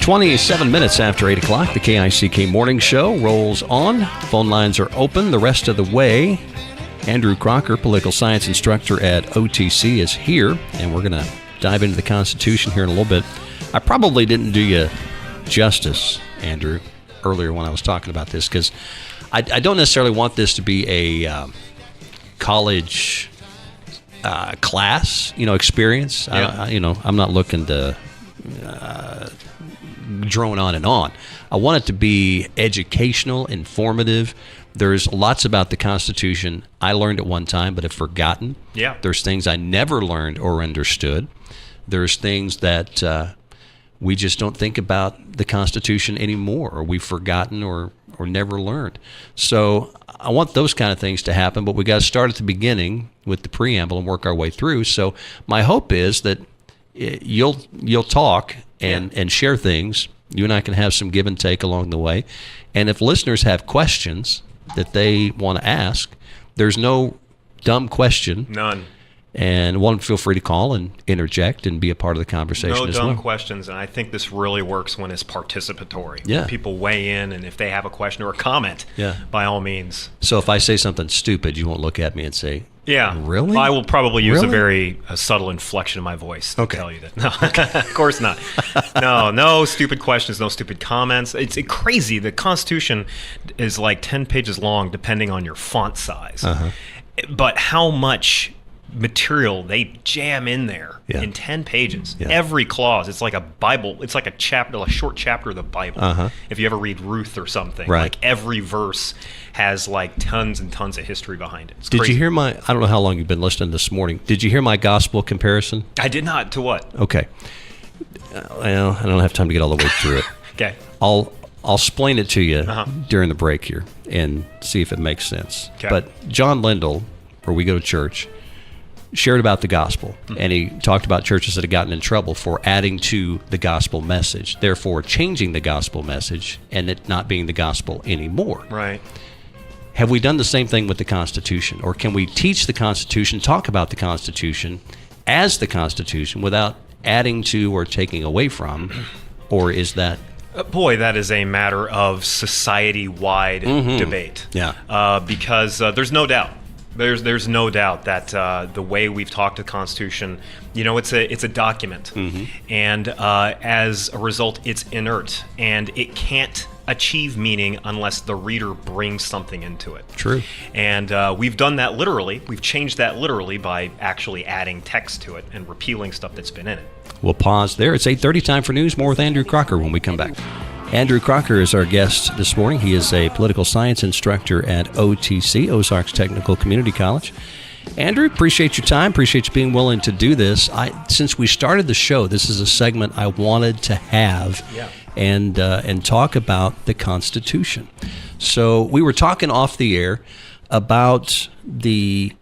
27 minutes after 8 o'clock, the KICK Morning Show rolls on. Phone lines are open the rest of the way. Andrew Crocker, political science instructor at OTC, is here, and we're going to dive into the Constitution here in a little bit. I probably didn't do you justice, Andrew, earlier when I was talking about this, because I don't necessarily want this to be a college class, experience. Yeah. I'm not looking to drone on and on. I want it to be educational, informative. There's lots about the Constitution I learned at one time but have forgotten. Yeah. There's things I never learned or understood. There's things that we just don't think about the Constitution anymore, or we've forgotten or never learned. So I want those kind of things to happen, but we got to start at the beginning with the preamble and work our way through. So my hope is that you'll talk and share things. You and I can have some give and take along the way. And if listeners have questions that they want to ask, there's no dumb question. None. And one, feel free to call and interject and be a part of the conversation No as well. dumb questions, and I think this really works when it's participatory. Yeah. When people weigh in, and if they have a question or a comment, by all means. So if I say something stupid, you won't look at me and say, really? I will probably use a very subtle inflection in my voice to tell you that. No, of course not. No stupid questions, no stupid comments. It's crazy. The Constitution is like 10 pages long, depending on your font size. But how much material they jam in there in 10 pages. Every clause, it's like a Bible. It's like a short chapter of the Bible. If you ever read Ruth or something, like every verse has like tons and tons of history behind it. It's Did crazy. you hear I don't know how long you've been listening this morning. Did you hear my gospel comparison? I did not. To what? Okay. Well, I don't have time to get all the way through it. Okay. I'll explain it to you during the break here and see if it makes sense. Okay. But John Lindell, where we go to church, shared about the gospel, and he talked about churches that had gotten in trouble for adding to the gospel message, therefore changing the gospel message and it not being the gospel anymore. Right. Have we done the same thing with the Constitution? Or can we teach the Constitution, talk about the Constitution as the Constitution without adding to or taking away from? Or is that... Boy, that is a matter of society-wide debate. Yeah. Because there's no doubt. There's no doubt that the way we've talked the Constitution, it's a document, and as a result, it's inert, and it can't achieve meaning unless the reader brings something into it. True. And we've done that literally. We've changed that literally by actually adding text to it and repealing stuff that's been in it. We'll pause there. It's 8:30, time for news. More with Andrew Crocker when we come back. Andrew Crocker is our guest this morning. He is a political science instructor at OTC, Ozarks Technical Community College. Andrew, appreciate your time. Appreciate you being willing to do this. Since we started the show, this is a segment I wanted to have and talk about the Constitution. So we were talking off the air about the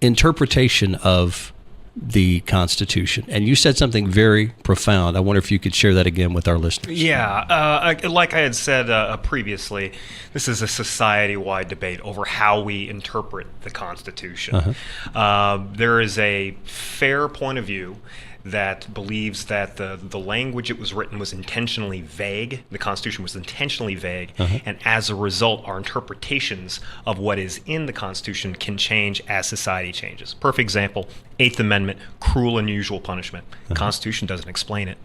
interpretation of the Constitution, and you said something very profound. I wonder if you could share that again with our listeners. Yeah, like I had said previously, this is a society-wide debate over how we interpret the Constitution. There is a fair point of view that believes that the language it was written was intentionally vague. The Constitution was intentionally vague, and as a result, our interpretations of what is in the Constitution can change as society changes. Perfect example, Eighth Amendment, cruel and unusual punishment. The Constitution doesn't explain it.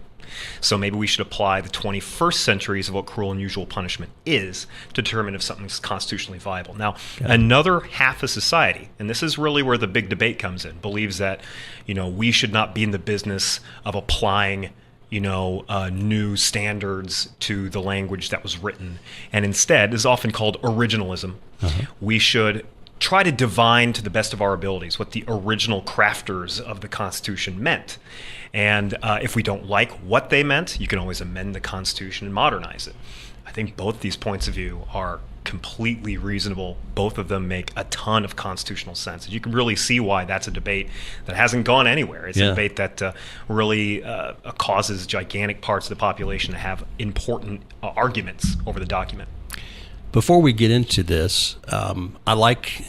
So maybe we should apply the 21st centuries of what cruel and unusual punishment is to determine if something's constitutionally viable. Now, another half of society, and this is really where the big debate comes in, believes that, we should not be in the business of applying, new standards to the language that was written. And instead, is often called originalism. We should try to divine to the best of our abilities what the original crafters of the Constitution meant. And if we don't like what they meant, you can always amend the Constitution and modernize it. I think both these points of view are completely reasonable. Both of them make a ton of constitutional sense. You can really see why that's a debate that hasn't gone anywhere. It's a debate that really causes gigantic parts of the population to have important arguments over the document. Before we get into this, I like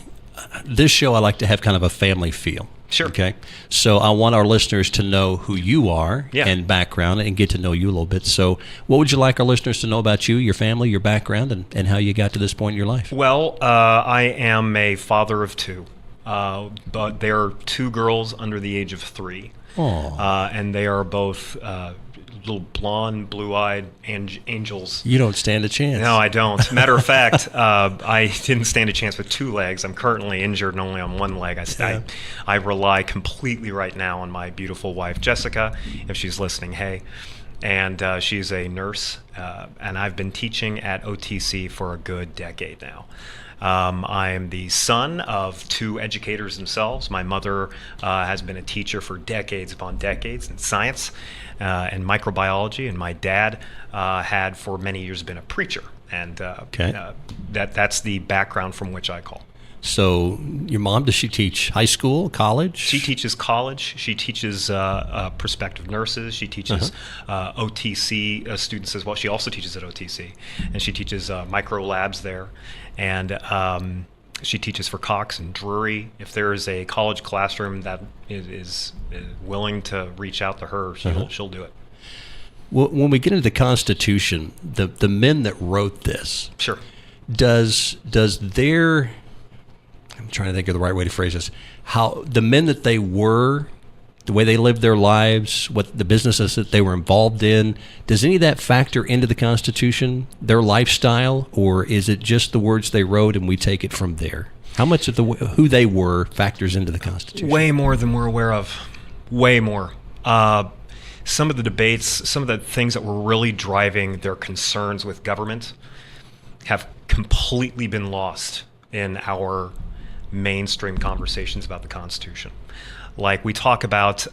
to have kind of a family feel. Sure. Okay. So I want our listeners to know who you are and background and get to know you a little bit. So what would you like our listeners to know about you, your family, your background, and how you got to this point in your life? Well, I am a father of two, but they are two girls under the age of 3. And they are both little blonde, blue-eyed angels. You don't stand a chance. No, I don't. Matter of fact, I didn't stand a chance with 2 legs. I'm currently injured and only on 1 leg. I rely completely right now on my beautiful wife, Jessica, if she's listening, hey. And she's a nurse, and I've been teaching at OTC for a good decade now. I am the son of 2 educators themselves. My mother has been a teacher for decades upon decades in science and microbiology, and my dad had for many years been a preacher. And that's the background from which I call. So your mom, does she teach high school, college? She teaches college. She teaches prospective nurses. She teaches OTC students as well. She also teaches at OTC, and she teaches micro labs there. And she teaches for Cox and Drury. If there is a college classroom that is willing to reach out to her, she'll do it. Well, when we get into the Constitution, the men that wrote this, sure, does their, I'm trying to think of the right way to phrase this, how the men that they were, the way they lived their lives, what the businesses that they were involved in, does any of that factor into the Constitution, their lifestyle, or is it just the words they wrote and we take it from there? How much of who they were factors into the Constitution? Way more than we're aware of. Way more. Some of the debates, some of the things that were really driving their concerns with government have completely been lost in our mainstream conversations about the Constitution. Like we talk about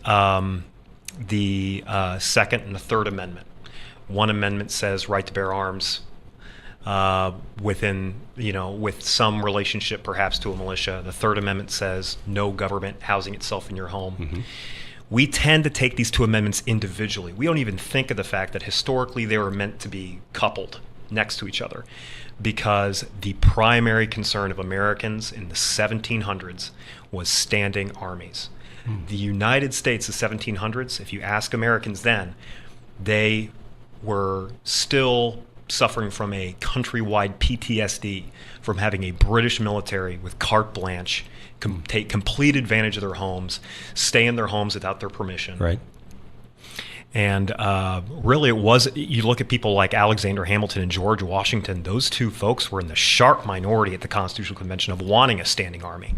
the Second and the Third Amendment. One amendment says right to bear arms within, with some relationship perhaps to a militia. The Third Amendment says no government housing itself in your home. Mm-hmm. We tend to take these 2 amendments individually. We don't even think of the fact that historically they were meant to be coupled next to each other, because the primary concern of Americans in the 1700s was standing armies. The United States, the 1700s, if you ask Americans then, they were still suffering from a countrywide PTSD from having a British military with carte blanche, take complete advantage of their homes, stay in their homes without their permission. Right. And really it was, you look at people like Alexander Hamilton and George Washington, those 2 folks were in the sharp minority at the Constitutional Convention of wanting a standing army.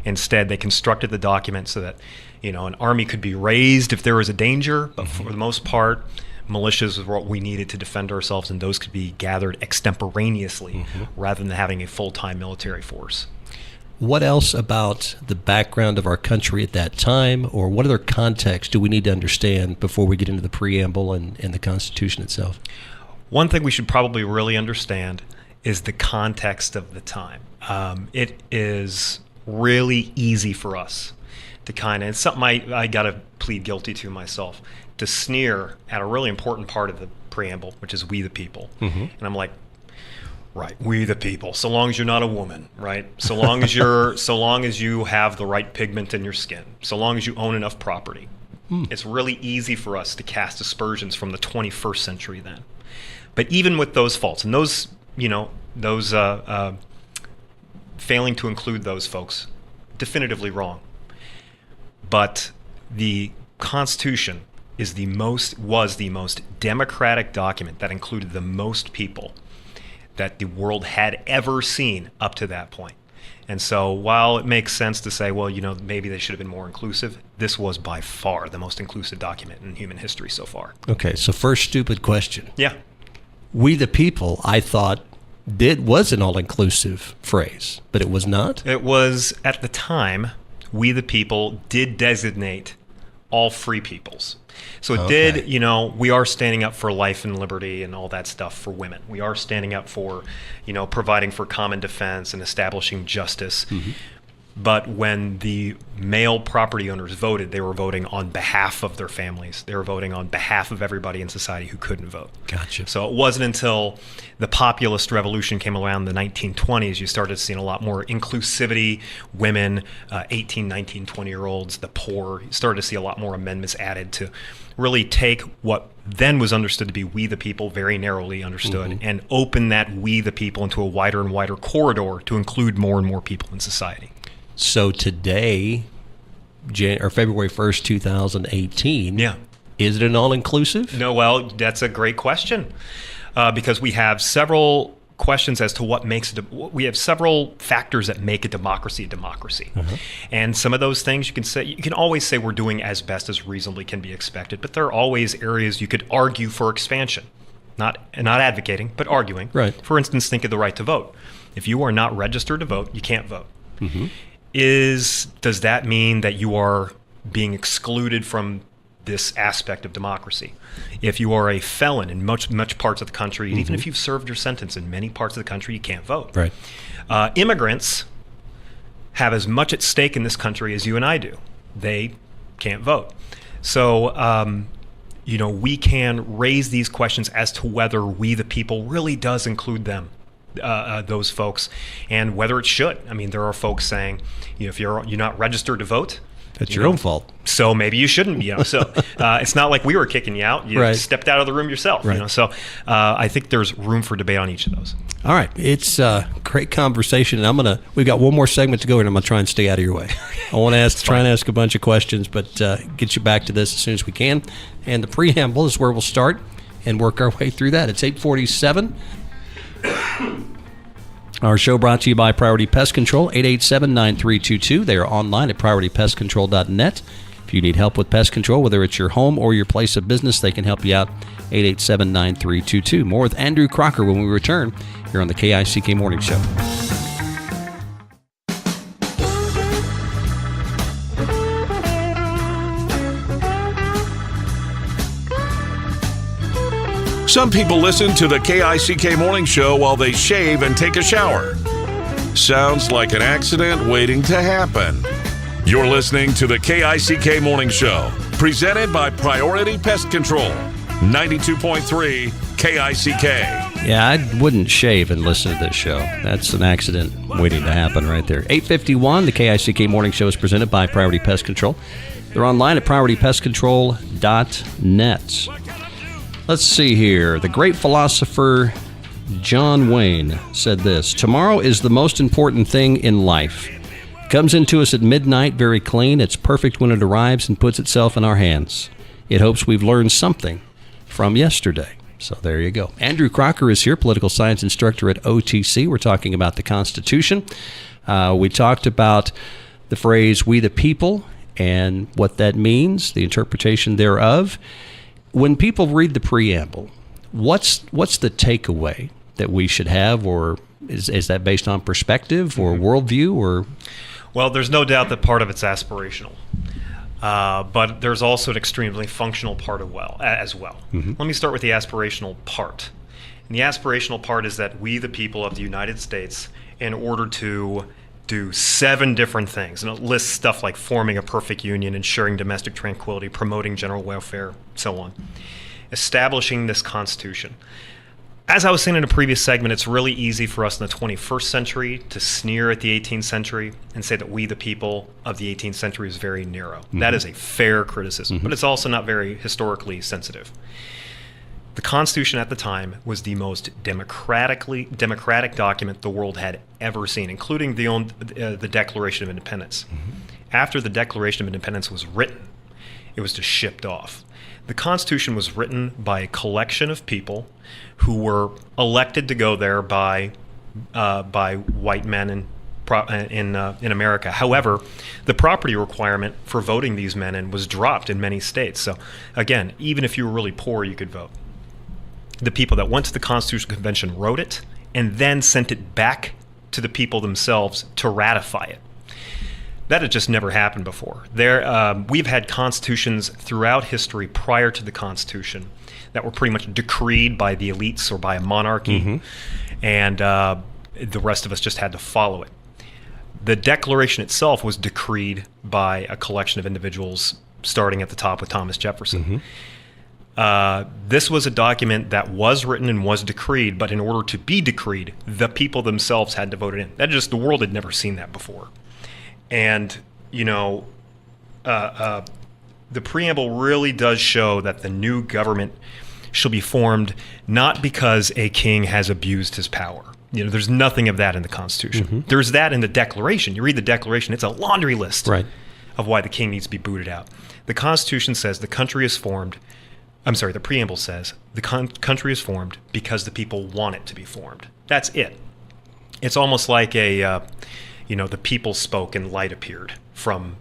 Instead, they constructed the document so that, an army could be raised if there was a danger, but for the most part, militias was what we needed to defend ourselves, and those could be gathered extemporaneously rather than having a full-time military force. What else about the background of our country at that time, or what other context do we need to understand before we get into the preamble and the Constitution itself? One thing we should probably really understand is the context of the time. It is really easy for us to it's something I got to plead guilty to myself, to sneer at a really important part of the preamble, which is we the people. And I'm like, right, we the people. So long as you're not a woman, right? So long as you have the right pigment in your skin. So long as you own enough property. It's really easy for us to cast aspersions from the 21st century then. But even with those faults and those, failing to include those folks, definitively wrong. But the Constitution was the most democratic document that included the most people that the world had ever seen up to that point. And so while it makes sense to say, well, maybe they should have been more inclusive, this was by far the most inclusive document in human history so far. Okay, so first stupid question. Yeah. We the people, I thought, was an all-inclusive phrase, but it was not? It was, at the time, we the people did designate all free peoples. So it did, we are standing up for life and liberty and all that stuff for women. We are standing up for, providing for common defense and establishing justice. But when the male property owners voted, they were voting on behalf of their families. They were voting on behalf of everybody in society who couldn't vote. Gotcha. So it wasn't until the populist revolution came around in the 1920s, you started seeing a lot more inclusivity, women, 18, 19, 20-year-olds, the poor. You started to see a lot more amendments added to really take what then was understood to be we the people, very narrowly understood, and open that we the people into a wider and wider corridor to include more and more people in society. So today, February 1st, 2018, is it an all-inclusive? No, well, that's a great question because we have several questions as to what makes it. We have several factors that make a democracy a democracy. And some of those things you can always say we're doing as best as reasonably can be expected, but there are always areas you could argue for expansion. Not advocating, but arguing. Right. For instance, think of the right to vote. If you are not registered to vote, you can't vote. Does that mean that you are being excluded from this aspect of democracy? If you are a felon in much parts of the country, and even if you've served your sentence in many parts of the country, you can't vote. Right. Immigrants have as much at stake in this country as you and I do. They can't vote. So, we can raise these questions as to whether we the people really does include them. Those folks, and whether it should. I mean, there are folks saying, if you're not registered to vote, that's your own fault. So maybe you shouldn't be. So it's not like we were kicking you out. You stepped out of the room yourself. Right. So I think there's room for debate on each of those. All right, it's a great conversation, and we've got one more segment to go, and I'm gonna try and stay out of your way. I want to try and ask a bunch of questions, but get you back to this as soon as we can. And the preamble is where we'll start and work our way through that. It's 8:47. Our show brought to you by Priority Pest Control, 887-9322. They are online at PriorityPestControl.net. If you need help with pest control, whether it's your home or your place of business, they can help you out, 887-9322. More with Andrew Crocker when we return here on the KICK Morning Show. Some people listen to the KICK Morning Show while they shave and take a shower. Sounds like an accident waiting to happen. You're listening to the KICK Morning Show, presented by Priority Pest Control, 92.3 KICK. Yeah, I wouldn't shave and listen to this show. That's an accident waiting to happen right there. 8:51, the KICK Morning Show is presented by Priority Pest Control. They're online at PriorityPestControl.net. Let's see here. The great philosopher John Wayne said this: tomorrow is the most important thing in life. It comes into us at midnight very clean. It's perfect when it arrives and puts itself in our hands. It hopes we've learned something from yesterday. So there you go. Andrew Crocker is here, political science instructor at OTC. We're talking about the Constitution. We talked about the phrase "we the people" and what that means, the interpretation thereof. When people read the preamble, what's the takeaway that we should have, or is that based on perspective or worldview, or? Well, there's no doubt that part of it's aspirational, but there's also an extremely functional part as well. Let me start with the aspirational part. And the aspirational part is that we, the people of the United States, in order to do 7 different things, and it lists stuff like forming a perfect union, ensuring domestic tranquility, promoting general welfare, so on. Establishing this Constitution. As I was saying in a previous segment, it's really easy for us in the 21st century to sneer at the 18th century and say that we, the people of the 18th century, is very narrow. That is a fair criticism, but it's also not very historically sensitive. The Constitution at the time was the most democratic document the world had ever seen, including the Declaration of Independence. After the Declaration of Independence was written, it was just shipped off. The Constitution was written by a collection of people who were elected to go there by white men in America. However, the property requirement for voting these men in was dropped in many states. So again, even if you were really poor, you could vote. The people that went to the Constitutional Convention wrote it and then sent it back to the people themselves to ratify it. That had just never happened before. We've had constitutions throughout history prior to the Constitution that were pretty much decreed by the elites or by a monarchy, and the rest of us just had to follow it. The Declaration itself was decreed by a collection of individuals, starting at the top with Thomas Jefferson. This was a document that was written and was decreed, but in order to be decreed, the people themselves had to vote it in. The world had never seen that before. And, the preamble really does show that the new government shall be formed not because a king has abused his power. There's nothing of that in the Constitution. There's that in the Declaration. You read the Declaration, it's a laundry list of why the king needs to be booted out. The Constitution says the country is formed. The preamble says the country is formed because the people want it to be formed. That's it. It's almost like the people spoke and light appeared from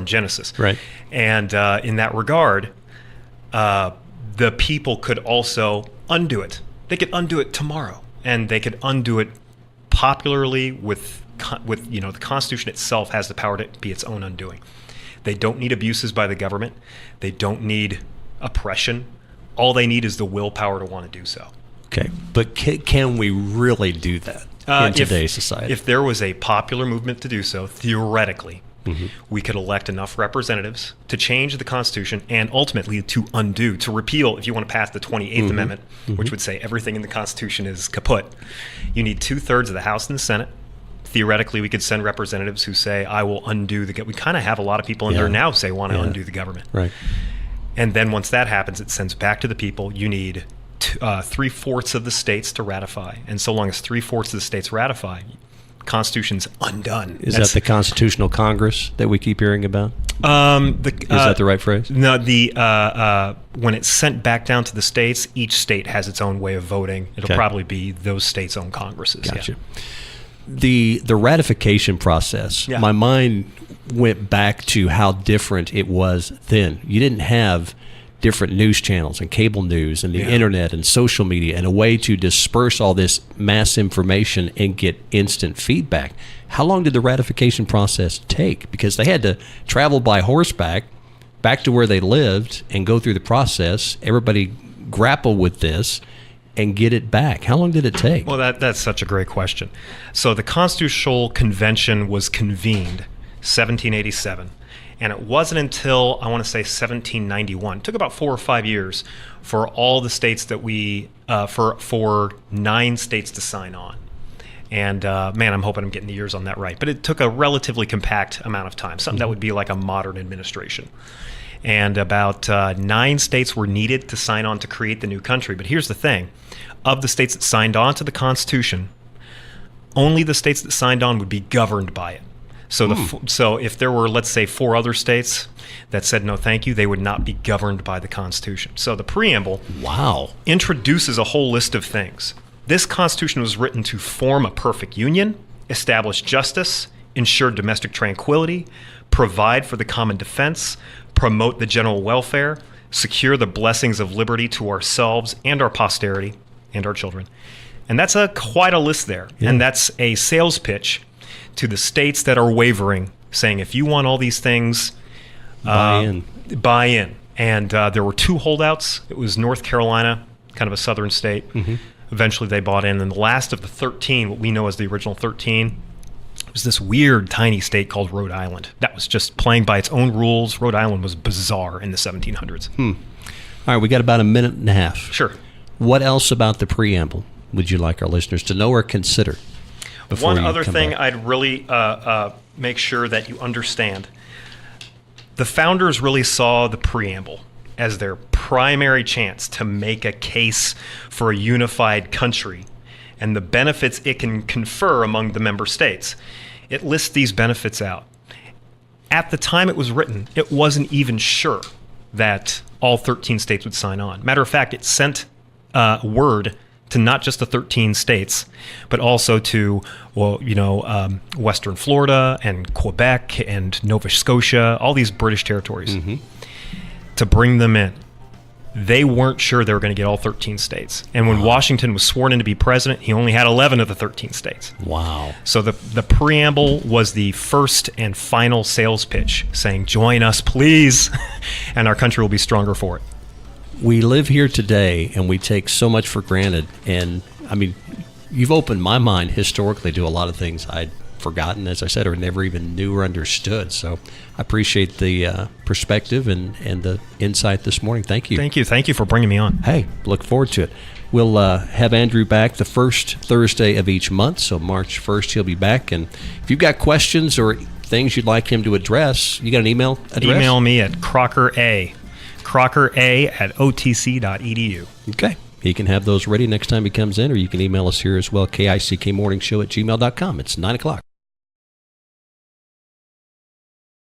Genesis. Right. And in that regard, the people could also undo it. They could undo it tomorrow, and they could undo it popularly with the Constitution itself has the power to be its own undoing. They don't need abuses by the government. They don't need oppression. All they need is the willpower to want to do so. Okay, but can we really do that in today's society? If there was a popular movement to do so, theoretically, we could elect enough representatives to change the Constitution and ultimately to repeal, if you want to pass the 28th Amendment, which would say everything in the Constitution is kaput. You need 2/3 of the House and the Senate. Theoretically, we could send representatives who say, I will undo the... We kind of have a lot of people in there now say want to undo the government. Right. And then once that happens, it sends back to the people. You need 3/4 of the states to ratify. And so long as 3/4 of the states ratify, Constitution's undone. Is that the Constitutional Congress that we keep hearing about? Is that the right phrase? No, when it's sent back down to the states, each state has its own way of voting. It'll probably be those states' own Congresses. Gotcha. Yeah. The ratification process, my mind went back to how different it was then. You didn't have different news channels and cable news and the internet and social media and a way to disperse all this mass information and get instant feedback. How long did the ratification process take? Because they had to travel by horseback back to where they lived and go through the process. Everybody grapple with this and get it back. How long did it take? Well, that's such a great question. So the Constitutional Convention was convened 1787. And it wasn't until, I want to say, 1791. It took about 4 or 5 years for all the states that for 9 states to sign on. And man, I'm hoping I'm getting the years on that right. But it took a relatively compact amount of time, something that would be like a modern administration. And about 9 states were needed to sign on to create the new country. But here's the thing. Of the states that signed on to the Constitution, only the states that signed on would be governed by it. So so if there were, let's say, 4 other states that said no thank you, they would not be governed by the Constitution. So the preamble introduces a whole list of things. This Constitution was written to form a perfect union, establish justice, ensure domestic tranquility, provide for the common defense, promote the general welfare, secure the blessings of liberty to ourselves and our posterity and our children. And that's quite a list there. Yeah. And that's a sales pitch to the states that are wavering, saying, if you want all these things, buy in. And there were 2 holdouts. It was North Carolina, kind of a southern state. Eventually they bought in. And the last of the 13, what we know as the original 13, was this weird tiny state called Rhode Island. That was just playing by its own rules. Rhode Island was bizarre in the 1700s. All right, we got about a minute and a half. Sure. What else about the preamble would you like our listeners to know or consider? One other thing I'd really make sure that you understand. The founders really saw the preamble as their primary chance to make a case for a unified country and the benefits it can confer among the member states. It lists these benefits out. At the time it was written, it wasn't even sure that all 13 states would sign on. Matter of fact, it sent word to not just the 13 states, but also to, Western Florida and Quebec and Nova Scotia, all these British territories, to bring them in. They weren't sure they were going to get all 13 states. And when Washington was sworn in to be president, he only had 11 of the 13 states. Wow. So the preamble was the first and final sales pitch saying, join us, please, and our country will be stronger for it. We live here today, and we take so much for granted. And, I mean, you've opened my mind historically to a lot of things I'd forgotten, as I said, or never even knew or understood. So I appreciate the perspective and the insight this morning. Thank you. Thank you for bringing me on. Hey, look forward to it. We'll have Andrew back the first Thursday of each month, so March 1st he'll be back. And if you've got questions or things you'd like him to address, you got an email address? Email me at crockera@otc.edu. Okay. He can have those ready next time he comes in, or you can email us here as well, kickmorningshow@gmail.com. It's 9 o'clock.